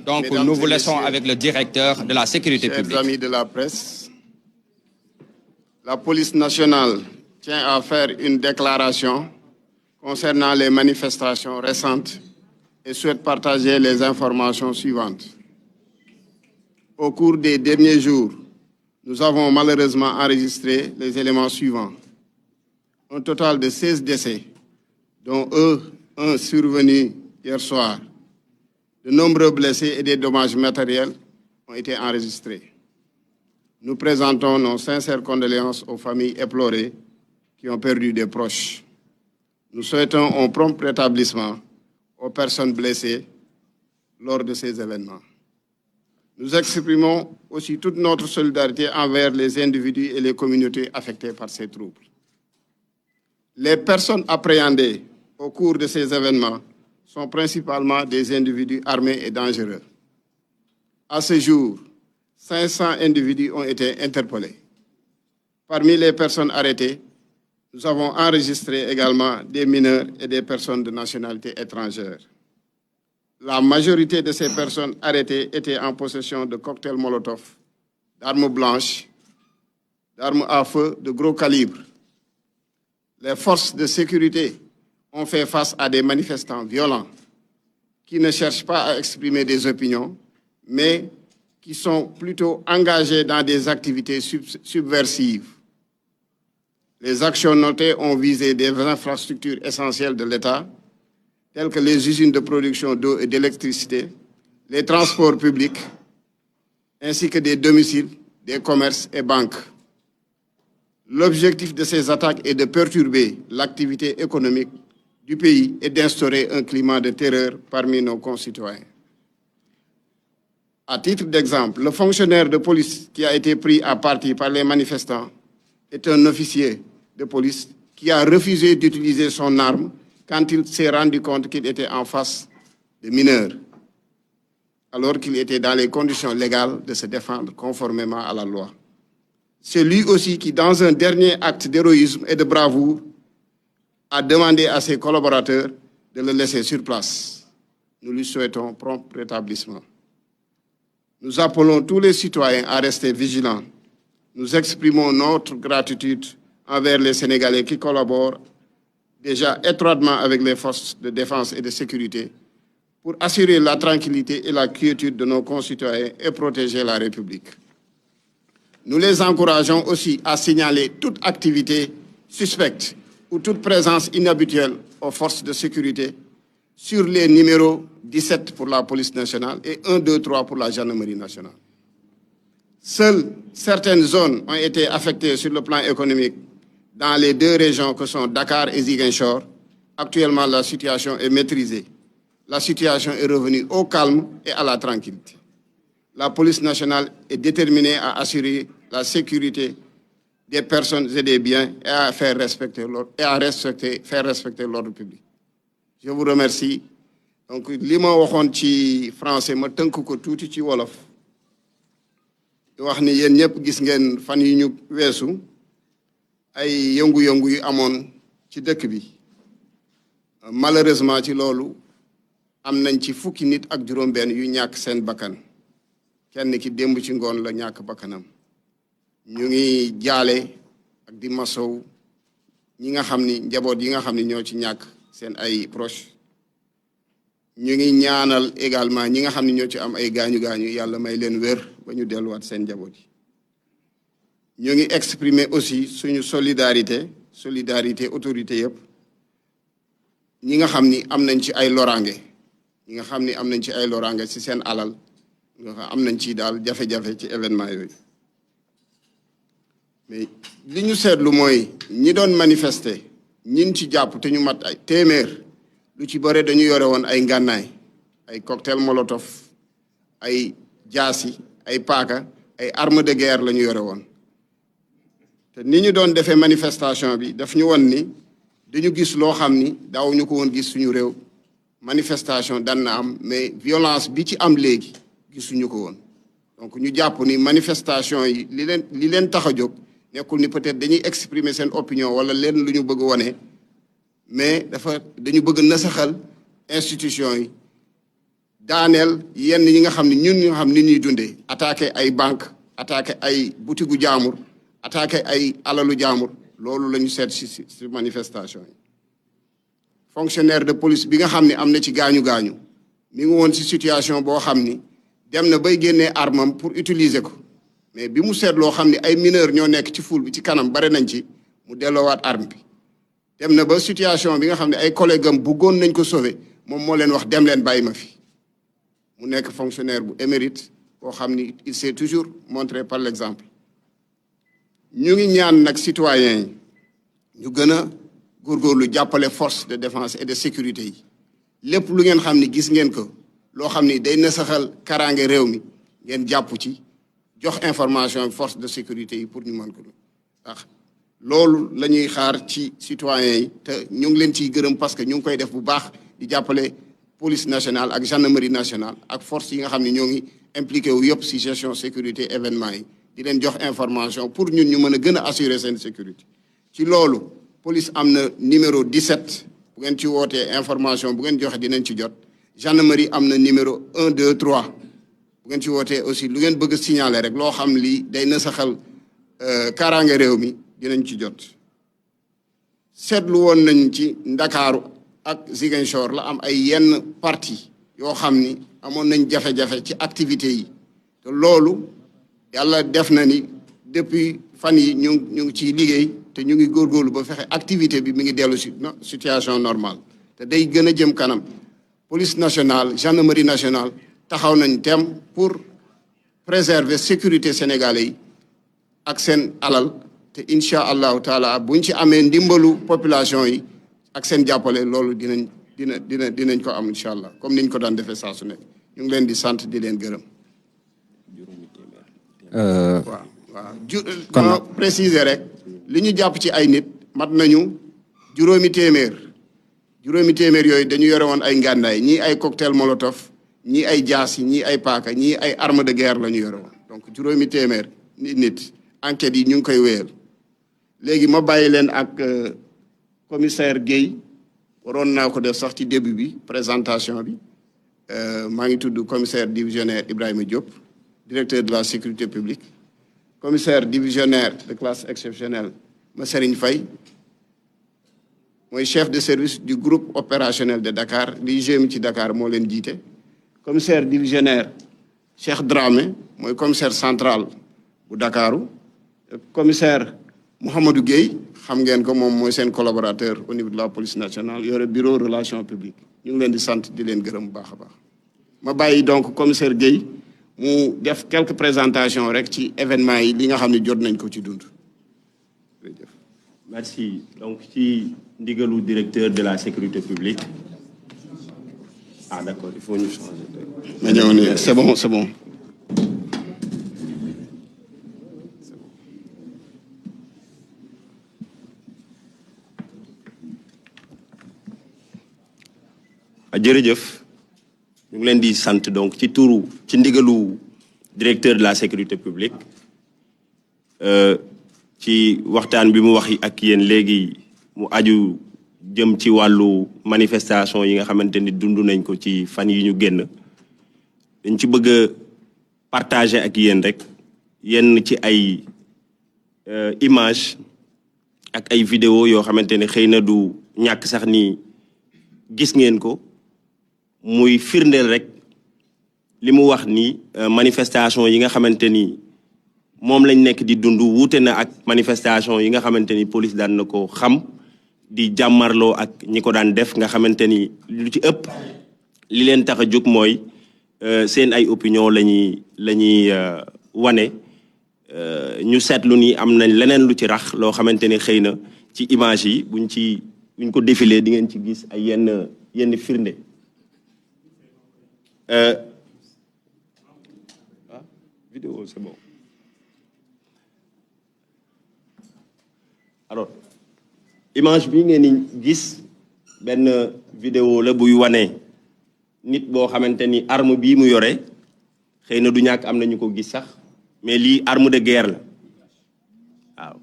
Donc, Mesdames nous vous et laissons messieurs, avec le directeur de la sécurité chers publique. amis de la presse, la police nationale tient à faire une déclaration concernant les manifestations récentes et souhaite partager les informations suivantes. Au cours des derniers jours, nous avons malheureusement enregistré les éléments suivants. Un total de 16 décès, dont un survenu hier soir. De nombreux blessés et des dommages matériels ont été enregistrés. Nous présentons nos sincères condoléances aux familles éplorées qui ont perdu des proches. Nous souhaitons un prompt rétablissement aux personnes blessées lors de ces événements. Nous exprimons aussi toute notre solidarité envers les individus et les communautés affectées par ces troubles. Les personnes appréhendées au cours de ces événements sont principalement des individus armés et dangereux. À ce jour, 500 individus ont été interpellés. Parmi les personnes arrêtées, nous avons enregistré également des mineurs et des personnes de nationalité étrangère. La majorité de ces personnes arrêtées étaient en possession de cocktails Molotov, d'armes blanches, d'armes à feu de gros calibre. Les forces de sécurité ont fait face à des manifestants violents qui ne cherchent pas à exprimer des opinions, mais qui sont plutôt engagés dans des activités subversives. Les actions notées ont visé des infrastructures essentielles de l'État, telles que les usines de production d'eau et d'électricité, les transports publics, ainsi que des domiciles, des commerces et banques. L'objectif de ces attaques est de perturber l'activité économique du pays et d'instaurer un climat de terreur parmi nos concitoyens. À titre d'exemple, le fonctionnaire de police qui a été pris à partie par les manifestants est un officier de police qui a refusé d'utiliser son arme quand il s'est rendu compte qu'il était en face de mineurs, alors qu'il était dans les conditions légales de se défendre conformément à la loi. C'est lui aussi qui, dans un dernier acte d'héroïsme et de bravoure, a demandé à ses collaborateurs de le laisser sur place. Nous lui souhaitons prompt rétablissement. Nous appelons tous les citoyens à rester vigilants. Nous exprimons notre gratitude envers les Sénégalais qui collaborent déjà étroitement avec les forces de défense et de sécurité pour assurer la tranquillité et la quiétude de nos concitoyens et protéger la République. Nous les encourageons aussi à signaler toute activité suspecte ou toute présence inhabituelle aux forces de sécurité sur les numéros 17 pour la police nationale et 123 pour la gendarmerie nationale. Seules certaines zones ont été affectées sur le plan économique dans les deux régions que sont Dakar et Ziguinchor. Actuellement, la situation est maîtrisée. La situation est revenue au calme et à la tranquillité. La police nationale est déterminée à assurer la sécurité des personnes et des biens et à faire respecter l'ordre public. Je vous remercie. Donc, li ma waxoon ci français ma tënk ko tuuti ci wolof di wax ni yéen ñëpp gis ngeen fan yi ñu weesu ay yëngu-yëngu yu amoon ci dëkk bi malheureusement ci loolu am nañ ci fukki nit ak juróom-benn yu ñàkk seen bakkan kenn ki démb ci ngoon la ñàkk bakkanam ñu ngi jaale ak di masow ñi nga xam ni njaboot yi nga xam ni ñoo ci ñàkk seen ay proches ñu ngi ñaanal également ñi nga xam ni ñoo ci am ay gaañu-gaañu yàlla may leen wér ba ñu delluwaat seen njaboot yi ñu ngi exprimer aussi suñu solidarité autorité yëpp ñi nga xam ni am nañ ci ay loraange ñi nga xam ni am nañ ci ay loraange ci seen alal nga xam am nañ ci daal jafe-jafe ci événement yooyu mais li ñu seetlu mooy ñi doon manifester ñin ci jàpp te ñu mat ay téeméer lu ci bëre dañu yore woon ay ngànnaay ay cocktail molotov ay jaasi ay paaka ay arme de guerre la ñu yore woon te ni ñu doon defee manifestation bi daf ñu won ni dañu gis loo xam ni daawuñu ko woon gis suñu réew manifestation dan na am mais violence bi ci am léegi gisuñu ko woon donc ñu jàpp ni manifestation yi li leen tax a jóg nekkul ni peut-être dañuy exprimer seen opinion wala leen lu ñu bëgg wane mais dañu bëgg nasaxal institution yi daaneel yenn yi nga xam ne ñun ñi nga xam ni ñuy dundee attaqué ay banque attaqué ay butigu jaamur attaqué ay alalu jaamur loolu la ñu seet si manifestation yi fonctionnaire de police bi nga xam ne am na ci gaañu-gaañu mi ngi woon si situation boo xam ni dem na bay génnee armam pour utiliser ko mais bi mu seetloo xam ne ay mineurs ñoo nekk ci foule bi ci kanam bare nañ ci mu delloowaat arme bi dem na ba situation bi nga xam ne ay collègues am bëggoon nañ ko sauver moom moo leen wax dem leen bàyyi ma fi mu nekk fonctionnaire bu émérite boo xam ni il s'est toujours montré par l'exemple ñu ngi ñaan nag citoyens yi ñu gën a góorgóorlu jàppale force de défense et de sécurité yi lépp lu ngeen xam ni gis ngeen ko loo xam ni day nasaxal karange réew mi ngeen jàpp ci jox information force de sécurité yi pour ñu mën ko ndax loolu la ñuy xaar ci citoyens yi te ñu ngi leen ciy gërëm parce que ñu ngi koy def bu baax di jàppale police nationale ak gendarmerie nationale ak force yi nga xam ne ñoo ngi impliqué wu yëpp si gestion sécurité événement yi di leen jox information pour ñun ñu mën a gën a assurer seen sécurité ci loolu police am na numéro 17 bu ngeen ci wootee information bu ngeen joxe dinañ ci jot gendarmerie am na numéro 1 2 3 bu ngeen ci wootee aussi lu ngeen bëgg a signaler rek loo xam lii day na saxal kaaraange réew mi dinañ ci jot seetlu woon nañ ci Ndakaaru ak Ziguinchor la am ay yenn parti yoo xam ni amoon nañ jafe-jafe ci activités yi te loolu yàlla def na ni depuis fan yi ñu ngi ciy liggéey te ñu ngi góorgóorlu ba fexe activité bi mi ngi dellu si situation normale te day gën a jëm kanam police nationale gendarmerie nationale taxaw nañ tem pour préserver sécurité sénégalais yi ak seen alal te incha allahu taala buñ ci amee ndimbalu population yi ak seen jàppale loolu dinañ ko am incha allah comme niñ ko daan defee saa su nekk ñu ngi leen di sant di leen gërëm. kon ma préciser rek li ñu jàpp ci ay nit mat nañu juróomi téeméer yooyu dañu yore woon ay ngàndaay ñii ay cocktail molotov ñii ay jaas yi ñii ay paaka ñii ay arme de guerre la ñu yore woon donc juróomi téeméer nit enquêtes yi ñu ngi koy wéyal léegi ma bàyyi leen ak commissaire Guèye waroon naa ko def sax ci début bi présentation bi maa ngi tudd commissaire divisionnaire Ibrahima Diop directeur de la sécurité publique commissaire divisionnaire de classe exceptionnelle Masserigne Faye mooy chef de service du groupe opérationnel de Dakar li GMI ci Dakar moo leen jiite commissaire divisionnaire Cheikh Dramé mooy commissaire central bu Dakaru commissaire Mouhamadou Gueye xam ngeen ko moom mooy seen collaborateur au niveau de la police nationale yore bureau relations publiques ñu ngi leen di sant di leen gërëm bu baax a baax ma bàyyi donc commissaire Gueye mu def quelques présentations rek ci événement yi li nga xam ne jot nañ ko ci dund. Merci. Donc ci ndigalu directeur de la sécurité publique. Ah d'accord, il faut ñu changer. ma ñëw nii c'est bon. jërëjëf ñu ngi leen di sant donc ci ndigalu directeur de la sécurité publique ci waxtaan bi mu wax ak yéen léegi mu aju jëm ci wàllu manifestation yi nga xamante ni dund nañ ko ci fan yi ñu génn dañ ci bëgg a partager ak yéen rek yenn ci ay image ak ay vidéo yoo xamante ni xëy na du ñàkk sax ni gis ngeen ko muy firndeel rek li mu wax ni manifestation yi nga xamante ni moom lañ nekk di dund wuute na ak manifestation yi nga xamante ni police daan na ko xam di jàmmarloo ak ñi ko daan def nga xamante ni lu ci ëpp li leen tax a jóg mooy seen ay opinion lañuy wane ñu seetlu ni am nañ leneen lu ci rax loo xamante ni xëy na ci image yi buñ ko défilé di ngeen ci gis ay yenn firnde vidéo c'est bon alors image bi ngeen di gis benn vidéo la buy wane nit boo xamante ni arme bii mu yore xëy na du ñàkk am na ñu ko gis sax mais lii arme de guerre la waaw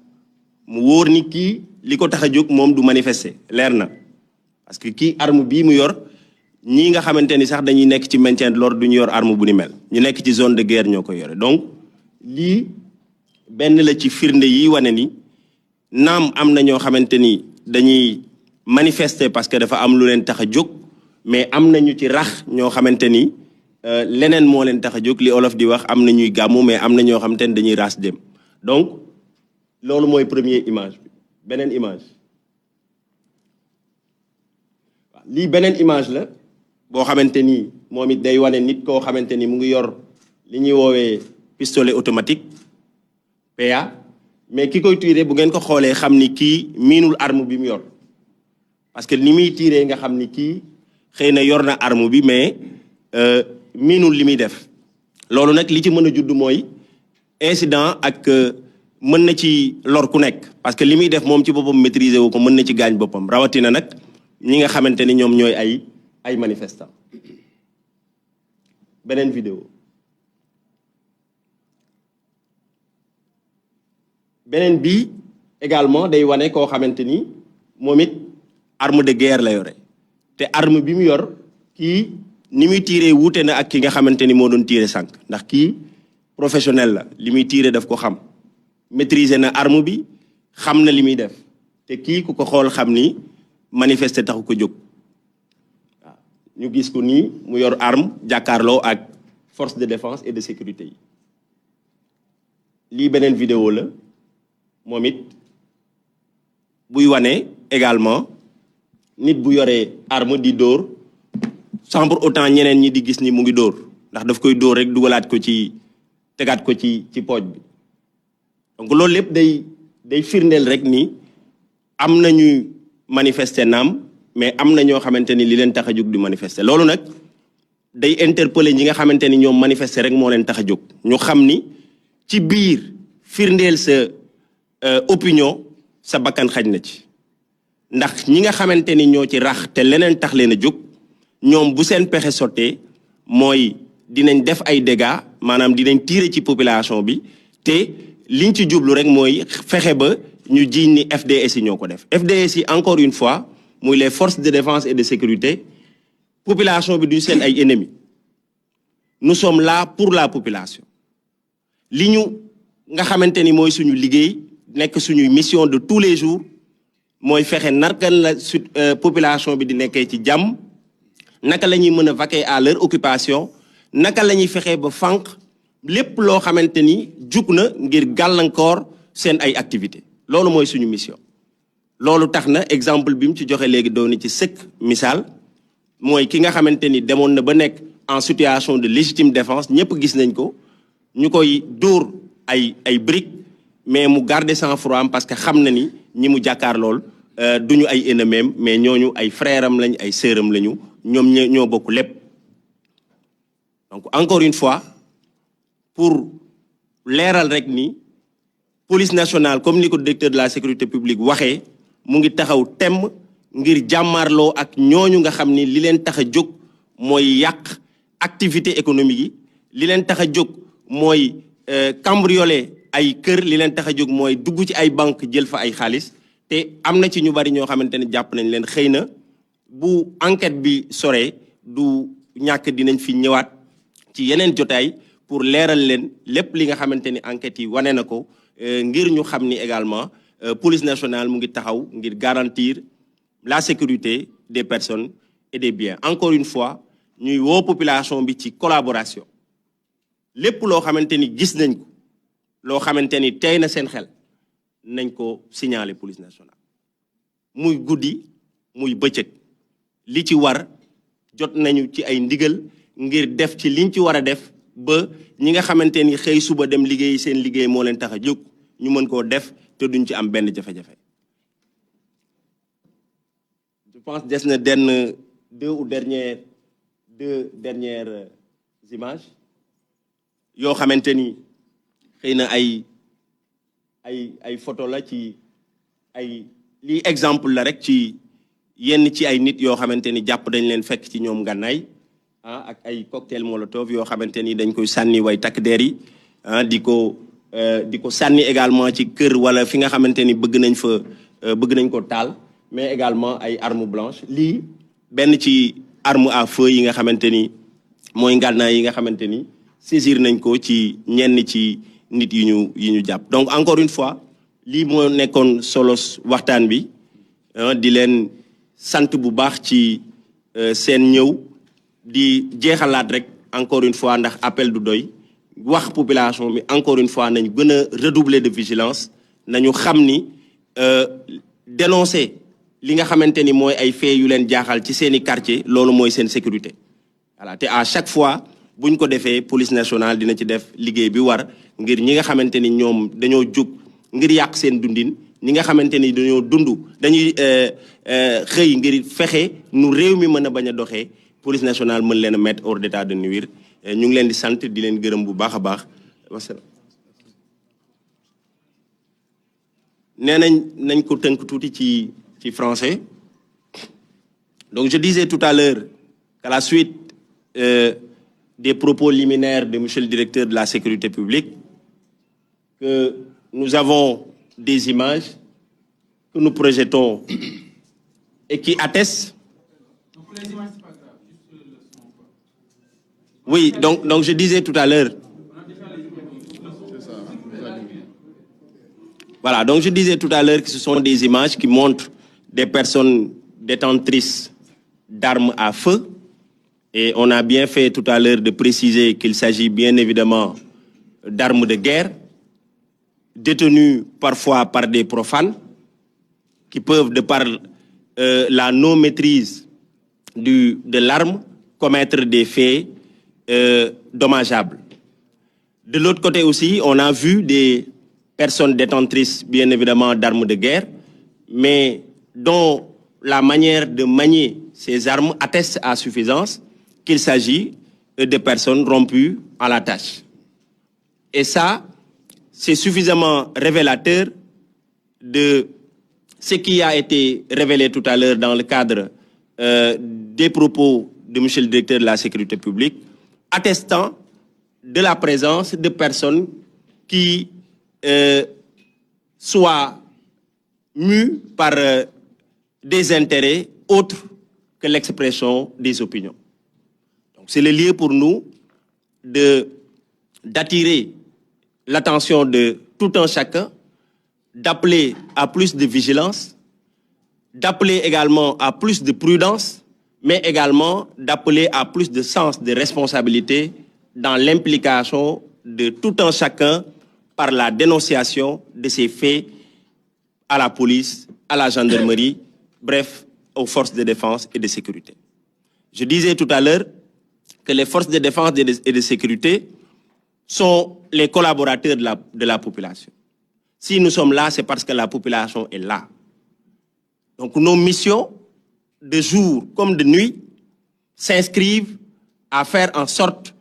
mu wóor ni kii li ko tax a jóg moom du manifester leer na parce que kii arme bii mu yor ñii nga xamante ni sax dañuy nekk ci maintien de l'ordre du ñu yor arme bu ni mel ñu nekk ci zone de guerre ñoo koy yore donc lii benn la ci firnde yi wane ni naam am na ñoo xamante ni dañuy manifester parce que dafa am lu leen tax a jóg mais am na ñu ci rax ñoo xamante ni leneen moo leen tax a jóg li olof di wax am na ñuy gàmmu mais am na ñoo xamante ni dañuy ras dem donc loolu mooy première image bi beneen image waaw lii beneen image la boo xamante ni moom it day wane nit koo xamante ni mu ngi yor li ñuy woowee pistolet automatique PA mais ki koy tiiree bu ngeen ko xoolee xam ni kii miinul arme bi mu yor parce que ni muy tiiree nga xam ni kii xëy na yor na arme bi mais miinul li muy def loolu nag li ci mën a judd mooy incident ak mën na ci lor ku nekk parce que li muy def moom ci boppam maîtriser wu ko mën na ci gaañ boppam rawatina nag ñi nga xamante ni ñoom ñooy ay manifestants beneen vidéo beneen bi également day wane koo xamante ni moom it arme de guerre la yore te arme bi mu yor kii ni muy tiiree wuute na ak ki nga xamante ni moo doon tiire sànq ndax kii professionnel la li muy tiire daf ko xam maîtriser na arme bi xam na li muy def te kii ku ko xool xam ni manifester taxu ko jóg waaw ñu gis ko nii mu yor arme jàkkaarloo ak force de défense et de sécurité yi lii beneen vidéo la moom it buy wane également nit bu yoree arme di dóor sans pour autant ñeneen ñi di gis ni mu ngi dóor ndax daf koy dóor rek dugalaat ko ci tegaat ko ci pooj bi donc loolu lépp day firndeel rek ni am na ñuy manifester naam mais am na ñoo xamante ni li leen tax a jóg di manifester loolu nag day interpeller ñi nga xamante ni ñoom manifester rek moo leen tax a jóg ñu xam ni ci biir firndeel sa opinion sa bakkan xaj na ci ndax ñi nga xamante ni ñoo ci rax te leneen tax leen a jóg ñoom bu seen pexe sottee mooy dinañ def ay dégâts maanaam dinañ tirer ci population bi te liñ ci jublu rek mooy fexe ba ñu jiiñ ni FDS yi ñoo ko def FDS yi encore une fois muy les forces de défense et de sécurité population bi duñ seen ay ennemis nous sommes là pour la population li ñu nga xamante ni mooy suñu liggéey nekk suñuy mission de tous les jours mooy fexe narkan la population bi di nekkee ci jàmm naka la ñuy mën a vaquer à leur occupation naka la ñuy fexee ba fànq lépp loo xamante ni jug na ngir gàllankoor seen ay activité loolu mooy suñu mission loolu tax na exemple bi mu ci joxe léegi doon ci sëkk misaal mooy ki nga xamante ni demoon na ba nekk en situation de légitime défense ñëpp gis nañ ko ñu koy dóor ay briques mais mu garder sang-froid am parce que xam na ni ñi mu jàkkaar lool duñu ay ennemis mais ñooñu ay frères am lañ ay sœurs am lañu ñoom ñoo bokk lépp donc encore une fois pour leeral rek ni police nationale comme ni ko directeur de la sécurité publique waxee mu ngi taxaw temm ngir jàmmaarloo ak ñooñu nga xam ni li leen tax a jóg mooy yàq activité économique yi li leen tax a jóg mooy cambrioler ay kër li leen tax a jóg mooy dugg ci ay banque jël fa ay xaalis te am na ci ñu bari ñoo xamante ne jàpp nañ leen xëy na bu enquête bi soree du ñàkk dinañ fi ñëwaat ci yeneen jotaay pour leeral leen lépp li nga xamante ni enquête yi wane na ko ngir ñu xam ni également police nationale mu ngi taxaw ngir garantir la sécurité des personnes et des biens encore une fois ñuy woo population bi ci collaboration lépp loo xamante ni gis nañ ko loo xamante ni tey na seen xel nañ ko signaler police nationale muy guddi muy bëccëg li ci war jot nañu ci ay ndigal ngir def ci liñ ci war a def ba ñi nga xamante ni xëy suba dem liggéey seen liggéey moo leen tax a jóg ñu mën koo def te duñ ci am benn jafe-jafe. Je pense des na deux dernières images yoo xamante ni xëy na ay photo la ci ay lii exemple la rek ci yenn ci ay nit yoo xamante ni jàpp dañ leen fekk ci ñoom ngànnaay ak ay cocktail molotov yoo xamante ni dañ koy sànni way takk der yi di ko sànni également ci kër wala fi nga xamante ni bëgg nañ ko taal mais également ay armes blanches lii benn ci arme à feu yi nga xamante ni mooy ngànnaay yi nga xamante ni saisir nañ ko ci ñenn ci nit yi ñu jàpp. Donc encore une fois lii moo nekkoon solos waxtaan bi di leen sant bu baax ci seen ñëw di jeexalaat rek encore une fois ndax appel du doy wax population bi encore une fois nañ gën a redoubler de vigilance nañu xam ni dénoncer li nga xamante ni mooy ay faits yu leen jaaxal ci seeni quartier loolu mooy seen sécurité voilà te à chaque fois buñ ko defee police nationale dina ci def liggéey bi war ngir ñi nga xamante ni ñoom dañoo jóg ngir yàq seen dundin ñi nga xamante ni dañoo dañuy xëy ngir fexe nu réew mi mën a bañ a doxee police nationale mën leen a mettre hors d'état de nuire ñu ngi leen di sant di leen gërëm bu baax a baax wasalaam. nee nañ ko tënk tuuti ci français. Donc je disais tout à l'heure qu'à la suite des propos liminaires de monsieur le directeur de la sécurité publique que nous avons des images que nous projetons et qui attestent. Oui, donc je disais tout à l'heure. Voilà, donc je disais tout à l'heure que ce sont des images qui montrent des personnes détentrices d'armes à feu. Et on a bien fait tout à l'heure de préciser qu'il s'agit bien évidemment d'armes de guerre, détenues parfois par des profanes, qui peuvent, de par la non-maîtrise de l'arme, commettre des faits dommageables. De l'autre côté aussi, on a vu des personnes détentrices, bien évidemment, d'armes de guerre, mais dont la manière de manier ces armes atteste à suffisance qu'il s'agit de personnes rompues à la tâche. Et ça, c'est suffisamment révélateur de ce qui a été révélé tout à l'heure dans le cadre des propos de monsieur le directeur de la sécurité publique, attestant de la présence de personnes qui soient mues par des intérêts autres que l'expression des opinions. Donc c'est le lieu pour nous d'attirer l'attention de tout un chacun, d'appeler à plus de vigilance, d'appeler également à plus de prudence, mais également d'appeler à plus de sens de responsabilité dans l'implication de tout un chacun par la dénonciation de ces faits à la police, à la gendarmerie, bref, aux forces de défense et de sécurité. Je disais tout à l'heure que les forces de défense et de sécurité sont les collaborateurs de la population. Si nous sommes là, c'est parce que la population est là. Donc nos missions, de jour comme de nuit, s'inscrivent à faire en sorte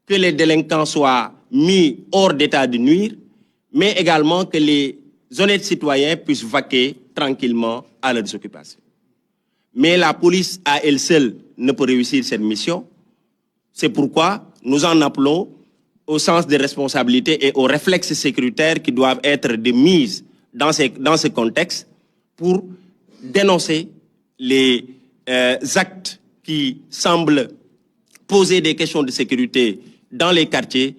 que les délinquants soient mis hors d'état de nuire, mais également que les honnêtes citoyens puissent vaquer tranquillement à leurs occupations. Mais la police à elle seule ne peut réussir cette mission. C'est pourquoi nous en appelons au sens des responsabilités et aux réflexes sécuritaires qui doivent être de mise dans ce contexte pour dénoncer les actes qui semblent poser des questions de sécurité dans les quartiers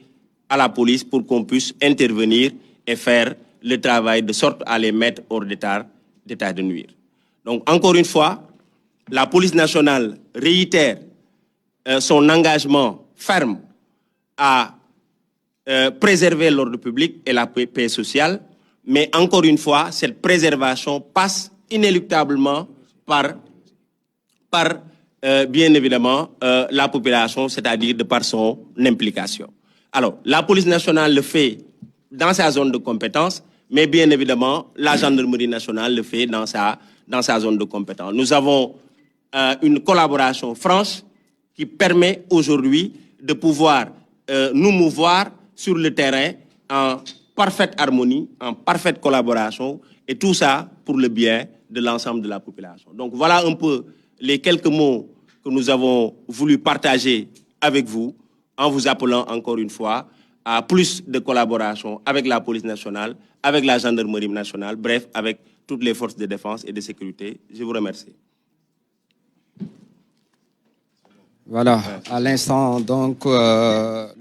à la police pour qu'on puisse intervenir et faire le travail de sorte à les mettre hors d'état de nuire. Donc encore une fois, la police nationale réitère son engagement ferme à préserver l'ordre public et la paix sociale, mais encore une fois, cette préservation passe inéluctablement par bien évidemment la population, c'est-à-dire de par son implication. Alors, la police nationale le fait dans sa zone de compétence, mais bien évidemment, la gendarmerie nationale le fait dans sa zone de compétence. Nous avons une collaboration franche qui permet aujourd'hui de pouvoir nous mouvoir sur le terrain en parfaite harmonie, en parfaite collaboration, et tout ça pour le bien de l'ensemble de la population. Donc voilà un peu les quelques mots que nous avons voulu partager avec vous, en vous appelant encore une fois à plus de collaboration avec la police nationale, avec la gendarmerie nationale, bref, avec toutes les forces de défense et de sécurité. Je vous remercie. Voilà, à l'instant, donc...